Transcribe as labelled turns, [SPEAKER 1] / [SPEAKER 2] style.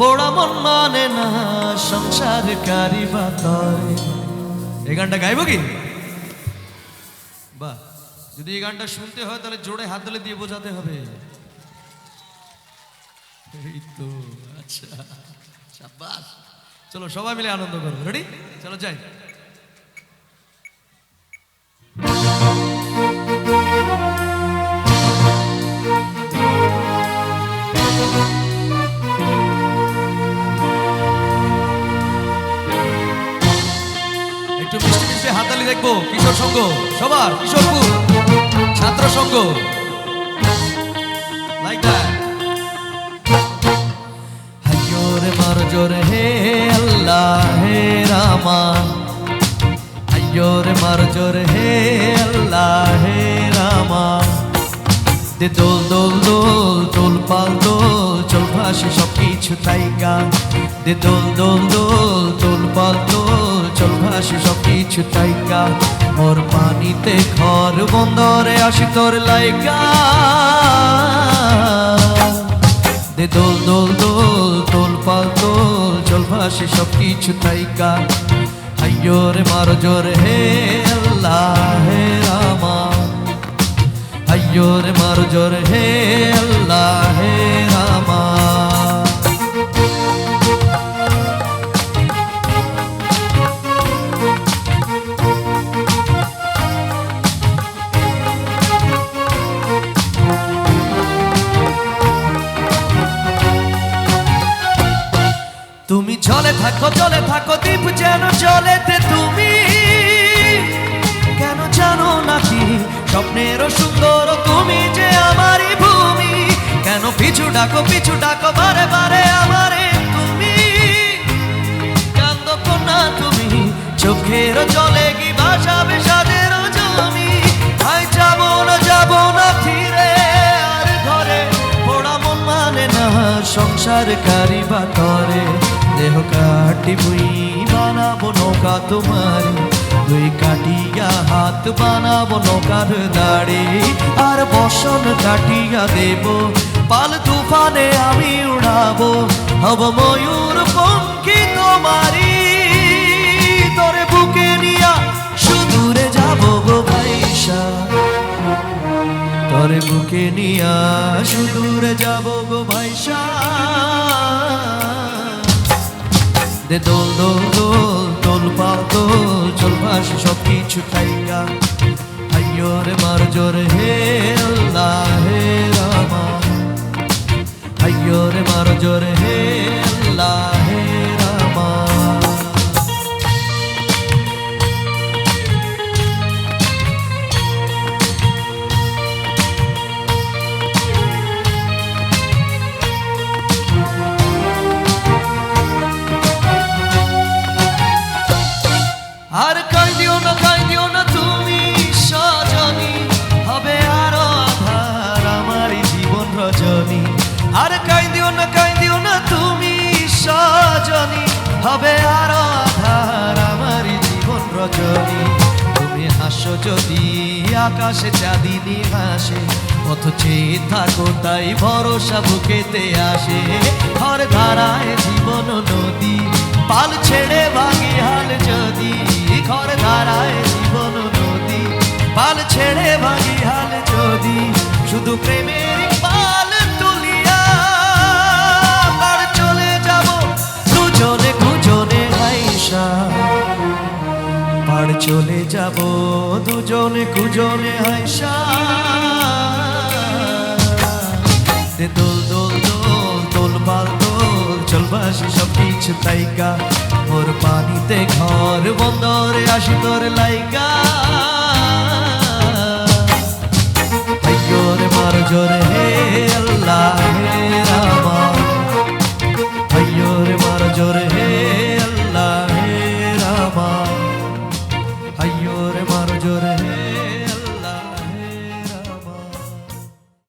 [SPEAKER 1] পোড়া মন মানে না সংসার কারি বাতায়। এই গানটা গাইবো কি? বাহ, যদি এই গানটা শুনতে হয় তাহলে জোরে হাত তালে দিয়ে বোঝাতে হবে। এই তো, আচ্ছা, শাবাশ। চলো সবাই মিলে আনন্দ করবো। রেডি? চলো যাই। একটু মিষ্টি মিষ্টি হাততালি দেখবো। কিশোর সংঘ সবার, কিশোরপুর ছাত্র সংঘ, লাইক দ্যাট। হাইয়োরে মার জোরে হে আল্লাহ হে রামা, হাইয়োরে মার জোরে হে আল্লাহ হে রামা। দে দোল দোল দোল দোল পাল দোল, চল ভাসে সব কিছু তাইকা। দে দোল দোল দোল দোল পাল দোল, চল ভাসে সব কিছু তাইকা। মোর পানিতে ঘর বন্দরে আসি তোর লাইকা। দে দোল দোল দোল দোল পাল দোল, চল ভাসে সব কিছু তাইকা। হাইয়োরে মার জোরে হে আল্লাহ হে রামা, হাইয়োরে মার জোরে হে আল্লাহ হে রামা। তুমি চলে থাকো দ্বীপ যেন চলেতে। তুমি কেন জানো নাকি স্বপ্নেরও সুন্দর তুমি যে আমারই ভূমি। কেন পিছু ডাকো বারে বারে আমারে তুমি। কান্দো না তুমি, চোখের জলে কি ভাসাবে সাদের জমি। ভাই যাব না ফিরে আর ঘরে, পোড়া মন মানে না সংসার কারি বা করে। দেহ কাটি বুই বানাবো নৌকা তোমার, দুই কাটিয়া হাত বানাবো নৌকার দাড়ি। আর বসন কাটিয়া দেব পাল তুফানে আমি উড়াবো, হব ময়ূর পঙ্খী তোমারি। তোরে বুকে নিয়া সুদূরে যাবো গো ভাইসা, তোরে বুকে নিয়া সুদূরে যাবো গো ভাইসা। দে দোল দোল দোল দোল পাল দোল, চল ভাসে সব কিছু তাইকা। হাইয়োরে মার জোরে হে আল্লাহ হে রামা, হাইয়োরে মার জোরে হে আল্লাহ হে রামা। আর কাঁদিও না তুমি সজনী, হবে আরো আধার আমার জীবন রজনী। আর কাঁদিও না তুমি সজনী, হবে আরো আধার আমার জীবন রজনী। তুমি হাসো যদি আকাশে চাঁদিনী হাসে, পথ চেয়ে থাকো তাই ভরসা বুকেতে আসে। ঘর ধারায় জীবন নদী, পাল ছেড়ে ভাগি হাল যদি। ঘর ধারায় জীবন নদী, পাল ছেড়ে ভাগি হাল যদি। শুধু প্রেমের পাল তুলিয়া পার চলে যাব দুজনে কুজনে হাইসা। পার চলে যাব দুজনে কুজনে হাইসা। দে দোল দোল দোল দোল পাল দোল, চল ভাসে সব কিছু তাইকা। মোর পানিতে ঘর বন্দরে আসি তোর লাইকা। হাইয়োরে মার জোরে হে